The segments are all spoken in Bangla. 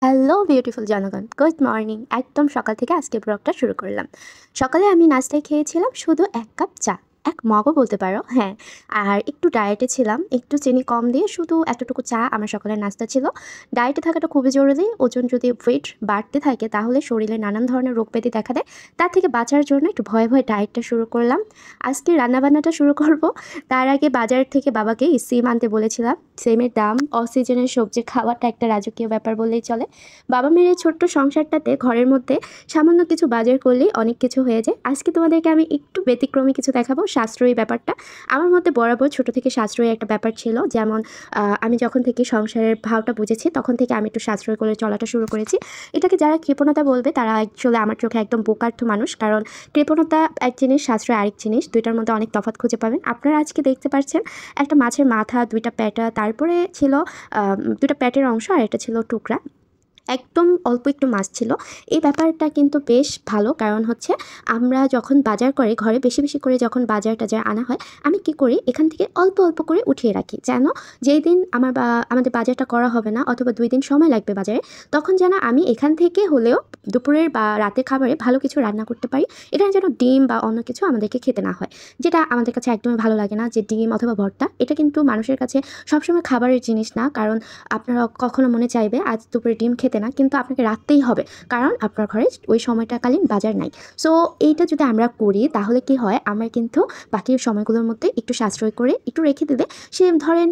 হ্যালো বিউটিফুল জনগণ, গুড মর্নিং। একদম সকাল থেকে আজকে ব্লগটা শুরু করলাম। সকালে আমি নাস্তায় খেয়েছিলাম শুধু ১ কাপ চা, ১ মগও বলতে পারো, হ্যাঁ। আর একটু ডায়েটে ছিলাম, একটু চিনি কম দিয়ে শুধু এতটুকু চা আমার সকালের নাস্তা ছিল। ডায়েটে থাকাটা খুবই জরুরি। ওজন যদি ওয়েট বাড়তে থাকে তাহলে শরীরে নানান ধরনের রোগ ব্যাধি দেখা দেয়। তার থেকে বাঁচার জন্য একটু ভয়ে ভয়ে ডায়েটটা শুরু করলাম। আজকে রান্নাবান্নাটা শুরু করব। তার আগে বাজার থেকে বাবাকে সিম আনতে বলেছিলাম। সিমের দাম, অসিজনের সবজি খাওয়াটা একটা রাজকীয় ব্যাপার বললেই চলে। বাবা মেয়ের এই ছোট্ট সংসারটাতে ঘরের মধ্যে সামান্য কিছু বাজার করলেই অনেক কিছু হয়ে যায়। আজকে তোমাদেরকে আমি একটু ব্যতিক্রমী কিছু দেখাবো, সাশ্রয়ী ব্যাপারটা। আমার মধ্যে বরাবর ছোট থেকে সাশ্রয়ী একটা ব্যাপার ছিল। যেমন আমি যখন থেকে সংসারের ভাওটা বুঝেছি তখন থেকে আমি একটু সাশ্রয় করে চলাটা শুরু করেছি। এটাকে যারা কৃপণতা বলবে তারা অ্যাকচুয়ালি আমার চোখে একদম বোকার্থ মানুষ। কারণ কৃপণতা এক জিনিস, সাশ্রয় আরেক জিনিস। দুইটার মধ্যে অনেক তফাৎ খুঁজে পাবেন। আপনারা আজকে দেখতে পাচ্ছেন একটা মাছের মাথা, ২টা প্যাটা, তারপরে ছিল ২টা প্যাটের অংশ আর একটা ছিল টুকরা। একদম অল্প একটু মাছ ছিল। এই ব্যাপারটা কিন্তু বেশ ভালো। কারণ হচ্ছে আমরা যখন বাজার করে ঘরে বেশি বেশি করে যখন বাজার-টাজার আনা হয়, আমি কি করি এখান থেকে অল্প অল্প করে উঠিয়ে রাখি। যেন যেই দিন আমাদের বাজারটা করা হবে না অথবা ২ দিন সময় লাগবে বাজারে, তখন যেন আমি এখান থেকে হলেও দুপুরের বা রাতের খাবারে ভালো কিছু রান্না করতে পারি। এখানে যেন ডিম বা অন্য কিছু আমাদেরকে খেতে না হয়। যেটা আমাদের কাছে একদমই ভালো লাগে না, যে ডিম অথবা ভর্তা এটা কিন্তু মানুষের কাছে সবসময় খাবারের জিনিস না। কারণ আপনারা কখনো মনে চাইবে আজ দুপুরে ডিম খেতে না, কিন্তু আপনাকে রাখতেই হবে, কারণ আপনার ঘরে ওই সময়টাকালীন বাজার নাই। সো এইটা যদি আমরা করি তাহলে কি হয়, আমরা কিন্তু বাকি সময়গুলোর মধ্যে একটু সাশ্রয় করে একটু রেখে দিলে, সে ধরেন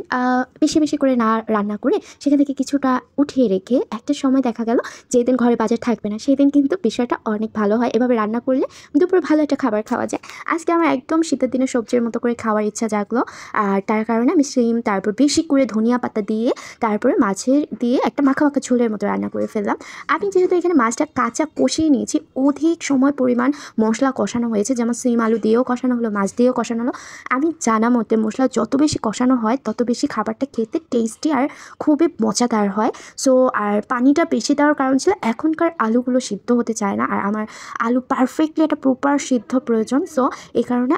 বেশি বেশি করে না রান্না করে সেখান থেকে কিছুটা উঠিয়ে রেখে একটা সময় দেখা গেল যেদিন ঘরে বাজার থাকবে না সেই দিন কিন্তু বিষয়টা অনেক ভালো হয়। এভাবে রান্না করলে দুপুরে ভালো একটা খাবার খাওয়া যায়। আজকে আমার একদম শীতের দিনে সবজির মতো করে খাওয়ার ইচ্ছা জাগলো, আর তার কারণে আমি সিম, তারপর বেশি করে ধনিয়া পাতা দিয়ে, তারপরে মাছের দিয়ে একটা মাখা মাখা ঝোলের মতো রান্না করে ফেললাম। আমি যেহেতু এখানে মাছটা কাঁচা কষিয়ে নিয়েছি, অধিক সময় পরিমাণ মশলা কষানো হয়েছে, যেমন সিম আলু দিয়েও কষানো হলো, মাছ দিয়েও কষানো হলো। আমি জানা মতে মশলা যত বেশি কষানো হয় তত বেশি খাবারটা খেতে টেস্টি আর খুবই মজাদার হয়। সো আর পানিটা বেশি দেওয়ার কারণ ছিল এখনকার আলুগুলো সিদ্ধ হতে চায় না, আর আমার আলু পারফেক্টলি একটা প্রপার সিদ্ধ প্রয়োজন। সো এই কারণে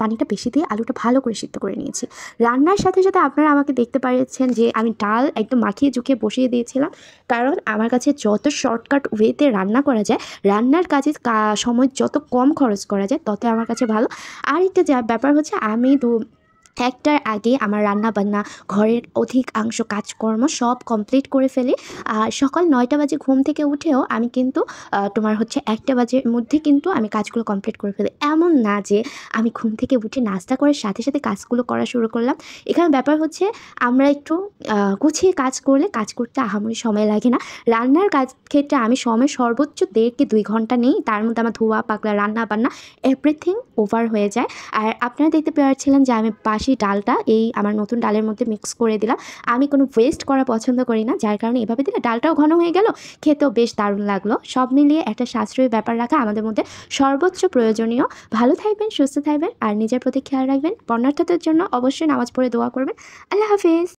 পানিটা বেশি দিয়ে আলুটা ভালো করে সিদ্ধ করে নিয়েছি। রান্নার সাথে সাথে আপনারা আমাকে দেখতে পেরেছেন যে আমি ডাল একদম মাখিয়ে ঝুঁকিয়ে বসিয়ে দিয়েছিলাম। কারণ আমার কাছে যত শর্টকাট ওয়েতে রান্না করা যায়, রান্নার কাজে সময় যত কম খরচ করা যায় তত আমার কাছে ভালো। আরেকটা ব্যাপার হচ্ছে, আমি ১টার আগে আমার রান্নাবান্না, ঘরের অধিকাংশ কাজকর্ম সব কমপ্লিট করে ফেলি। আর সকাল ৯টা বাজে ঘুম থেকে উঠেও আমি কিন্তু তোমার হচ্ছে ১টা বাজের মধ্যে কিন্তু আমি কাজগুলো কমপ্লিট করে ফেলি। এমন না যে আমি ঘুম থেকে উঠে নাস্তা করে সাথে সাথে কাজগুলো করা শুরু করলাম। এখানে ব্যাপার হচ্ছে, আমরা একটু গুছিয়ে কাজ করলে কাজ করতে আহামরি সময় লাগে না। রান্নার কাজ ক্ষেত্রে আমি সময় সর্বোচ্চ ১.৫ কি ২ ঘন্টা নেই। তার মধ্যে আমার ধোয়া, পাকলা, রান্না-বান্না এভরিথিং ওভার হয়ে যায়। আর আপনারা দেখতে পাচ্ছিলেন যে আমি বাসি ডালটা এই আমার নতুন ডালের মধ্যে মিক্স করে দিলাম। আমি কোনো ওয়েস্ট করা পছন্দ করি না, যার কারণে এভাবে দিলে ডালটাও ঘন হয়ে গেল, খেতেও বেশ দারুণ লাগলো। সব মিলিয়ে একটা সাশ্রয়ী ব্যাপার রাখা আমাদের মধ্যে সর্বোচ্চ প্রয়োজনীয়। ভালো থাকবেন, সুস্থ থাকবেন আর নিজের প্রতি খেয়াল রাখবেন। বন্যার্থদের জন্য অবশ্যই নামাজ পড়ে দোয়া করবেন। আল্লাহ হাফিজ।